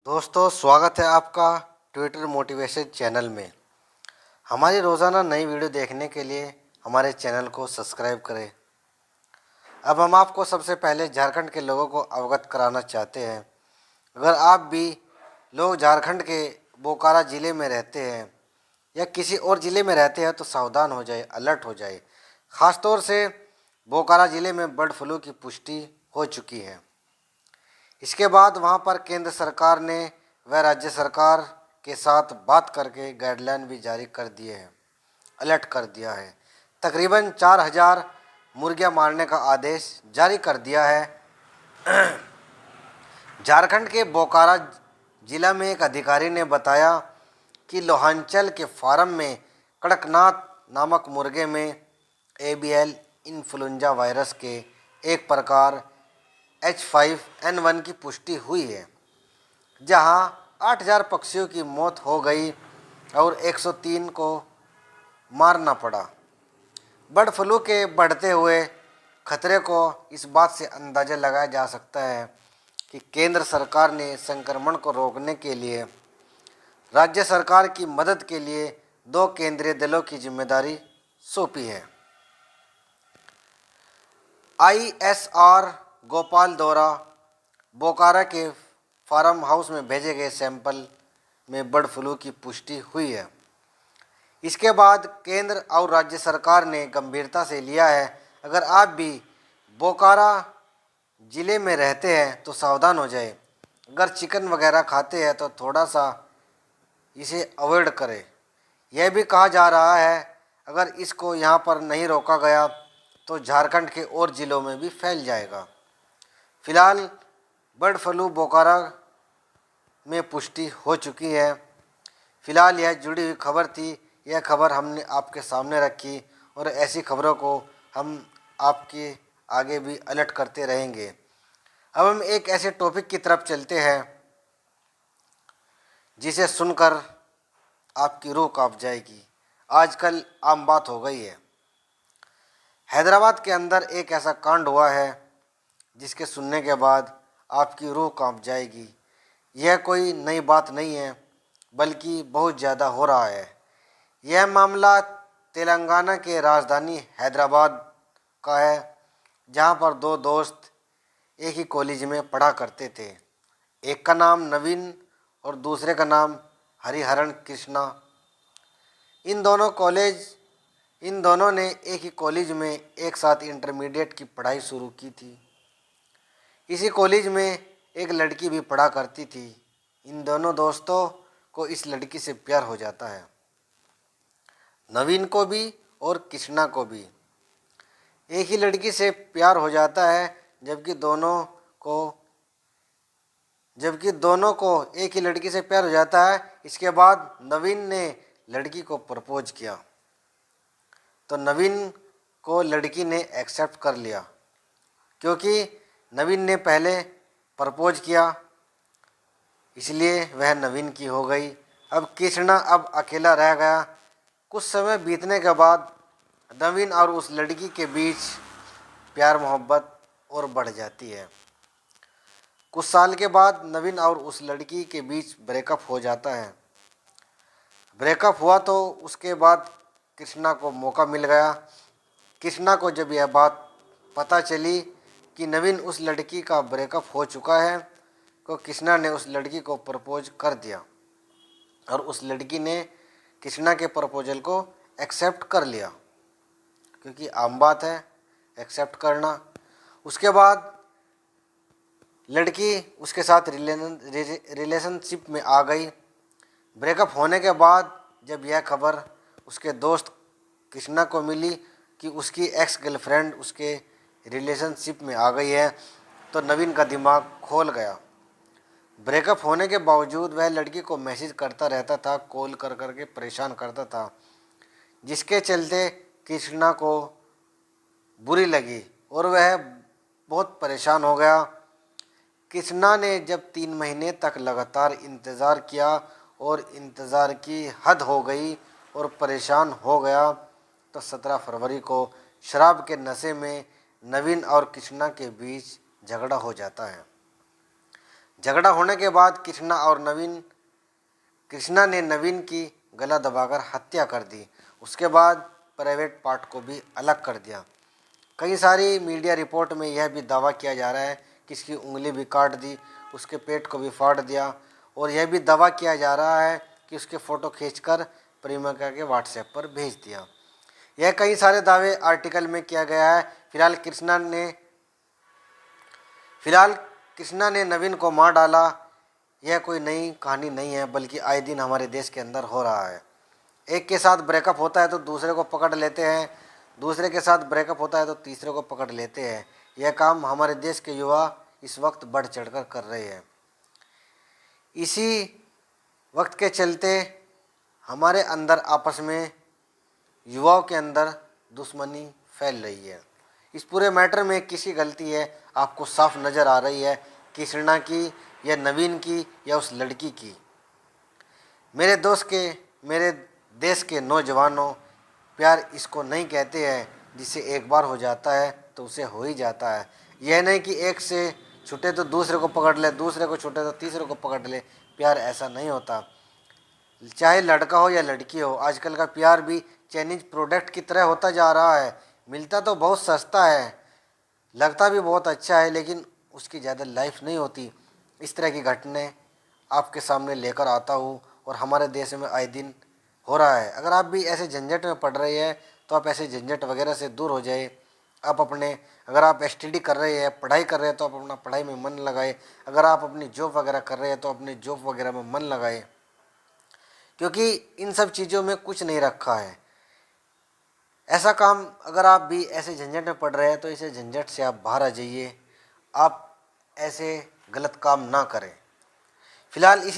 दोस्तों, स्वागत है आपका ट्विटर मोटिवेशन चैनल में। हमारी रोज़ाना नई वीडियो देखने के लिए हमारे चैनल को सब्सक्राइब करें। अब हम आपको सबसे पहले झारखंड के लोगों को अवगत कराना चाहते हैं। अगर आप भी लोग झारखंड के बोकारो ज़िले में रहते हैं या किसी और ज़िले में रहते हैं तो सावधान हो जाए, अलर्ट हो जाए। ख़ासतौर से बोकारो ज़िले में बर्ड फ्लू की पुष्टि हो चुकी है। इसके बाद वहां पर केंद्र सरकार ने व राज्य सरकार के साथ बात करके गाइडलाइन भी जारी कर दिए हैं, अलर्ट कर दिया है। तकरीबन 4000 मुर्गियां मारने का आदेश जारी कर दिया है। झारखंड के बोकारो जिला में एक अधिकारी ने बताया कि लोहांचल के फार्म में कड़कनाथ नामक मुर्गे में एबीएल इन्फ्लुएंजा वायरस के एक प्रकार H5N1 की पुष्टि हुई है, जहां 8000 पक्षियों की मौत हो गई और 103 को मारना पड़ा। बर्ड फ्लू के बढ़ते हुए खतरे को इस बात से अंदाज़ा लगाया जा सकता है कि केंद्र सरकार ने संक्रमण को रोकने के लिए राज्य सरकार की मदद के लिए 2 केंद्रीय दलों की जिम्मेदारी सौंपी है। ISR गोपाल द्वारा बोकारो के फार्म हाउस में भेजे गए सैंपल में बर्ड फ्लू की पुष्टि हुई है। इसके बाद केंद्र और राज्य सरकार ने गंभीरता से लिया है। अगर आप भी बोकारो ज़िले में रहते हैं तो सावधान हो जाए। अगर चिकन वगैरह खाते हैं तो थोड़ा सा इसे अवॉइड करें। यह भी कहा जा रहा है अगर इसको यहाँ पर नहीं रोका गया तो झारखंड के और ज़िलों में भी फैल जाएगा। फिलहाल बर्ड फ्लू बोकारो में पुष्टि हो चुकी है। फिलहाल यह जुड़ी हुई खबर थी। यह खबर हमने आपके सामने रखी और ऐसी खबरों को हम आपके आगे भी अलर्ट करते रहेंगे। अब हम एक ऐसे टॉपिक की तरफ चलते हैं जिसे सुनकर आपकी रूह कांप जाएगी। आजकल आम बात हो गई है। हैदराबाद के अंदर एक ऐसा कांड हुआ है जिसके सुनने के बाद आपकी रूह कांप जाएगी। यह कोई नई बात नहीं है, बल्कि बहुत ज़्यादा हो रहा है। यह मामला तेलंगाना के राजधानी हैदराबाद का है, जहां पर 2 दोस्त एक ही कॉलेज में पढ़ा करते थे। एक का नाम नवीन और दूसरे का नाम हरिहरन कृष्णा। इन दोनों ने एक ही कॉलेज में एक साथ इंटरमीडिएट की पढ़ाई शुरू की थी। इसी कॉलेज में एक लड़की भी पढ़ा करती थी। इन दोनों दोस्तों को इस लड़की से प्यार हो जाता है, नवीन को भी और कृष्णा को भी। एक ही लड़की से प्यार हो जाता है, जबकि दोनों को एक ही लड़की से प्यार हो जाता है। इसके बाद नवीन ने लड़की को प्रपोज किया, तो नवीन को लड़की ने एक्सेप्ट कर लिया। क्योंकि नवीन ने पहले प्रपोज किया, इसलिए वह नवीन की हो गई। अब कृष्णा अब अकेला रह गया। कुछ समय बीतने के बाद नवीन और उस लड़की के बीच प्यार मोहब्बत और बढ़ जाती है। कुछ साल के बाद नवीन और उस लड़की के बीच ब्रेकअप हो जाता है। ब्रेकअप हुआ तो उसके बाद कृष्णा को मौका मिल गया। कृष्णा को जब यह बात पता चली कि नवीन उस लड़की का ब्रेकअप हो चुका है, तो कृष्णा ने उस लड़की को प्रपोज कर दिया और उस लड़की ने कृष्णा के प्रपोजल को एक्सेप्ट कर लिया, क्योंकि आम बात है एक्सेप्ट करना। उसके बाद लड़की उसके साथ रिलेशनशिप में आ गई। ब्रेकअप होने के बाद जब यह खबर उसके दोस्त कृष्णा को मिली कि उसकी एक्स गर्लफ्रेंड उसके रिलेशनशिप में आ गई है, तो नवीन का दिमाग खोल गया। ब्रेकअप होने के बावजूद वह लड़की को मैसेज करता रहता था, कॉल कर कर के परेशान करता था, जिसके चलते कृष्णा को बुरी लगी और वह बहुत परेशान हो गया। कृष्णा ने जब 3 महीने तक लगातार इंतज़ार किया और इंतज़ार की हद हो गई और परेशान हो गया, तो 17 फरवरी को शराब के नशे में नवीन और कृष्णा के बीच झगड़ा हो जाता है। झगड़ा होने के बाद कृष्णा ने नवीन की गला दबाकर हत्या कर दी। उसके बाद प्राइवेट पार्ट को भी अलग कर दिया। कई सारी मीडिया रिपोर्ट में यह भी दावा किया जा रहा है कि इसकी उंगली भी काट दी, उसके पेट को भी फाड़ दिया, और यह भी दावा किया जा रहा है कि उसके फ़ोटो खींचकर प्रेमिका के व्हाट्सएप पर भेज दिया। यह कई सारे दावे आर्टिकल में किया गया है। फिलहाल कृष्णा ने नवीन को मार डाला। यह कोई नई कहानी नहीं है, बल्कि आए दिन हमारे देश के अंदर हो रहा है। एक के साथ ब्रेकअप होता है तो दूसरे को पकड़ लेते हैं, दूसरे के साथ ब्रेकअप होता है तो तीसरे को पकड़ लेते हैं। यह काम हमारे देश के युवा इस वक्त बढ़ चढ़कर कर रहे हैं। इसी वक्त के चलते हमारे अंदर आपस में युवाओं के अंदर दुश्मनी फैल रही है। इस पूरे मैटर में किसी गलती है आपको साफ नज़र आ रही है, कृष्णा की या नवीन की या उस लड़की की? मेरे देश के नौजवानों, प्यार इसको नहीं कहते हैं जिसे एक बार हो जाता है तो उसे हो ही जाता है। यह नहीं कि एक से छूटे तो दूसरे को पकड़ ले, दूसरे को छूटे तो तीसरे को पकड़ ले। प्यार ऐसा नहीं होता। चाहे लड़का हो या लड़की हो, आजकल का प्यार भी चाइनीज प्रोडक्ट की तरह होता जा रहा है। मिलता तो बहुत सस्ता है, लगता भी बहुत अच्छा है, लेकिन उसकी ज़्यादा लाइफ नहीं होती। इस तरह की घटनाएं आपके सामने लेकर आता हूँ और हमारे देश में आए दिन हो रहा है। अगर आप भी ऐसे झंझट में पड़ रहे हैं तो आप ऐसे झंझट वगैरह से दूर हो जाए। अगर आप एसटीडी कर रहे हैं, पढ़ाई कर रहे हैं, तो आप अपना पढ़ाई में मन लगाए। अगर आप अपनी जॉब वगैरह कर रहे हैं तो अपनी जॉब वगैरह में मन लगाए, क्योंकि इन सब चीज़ों में कुछ नहीं रखा है। ऐसा काम, अगर आप भी ऐसे झंझट में पड़ रहे हैं तो इसे झंझट से आप बाहर आ जाइए। आप ऐसे गलत काम ना करें। फिलहाल इसी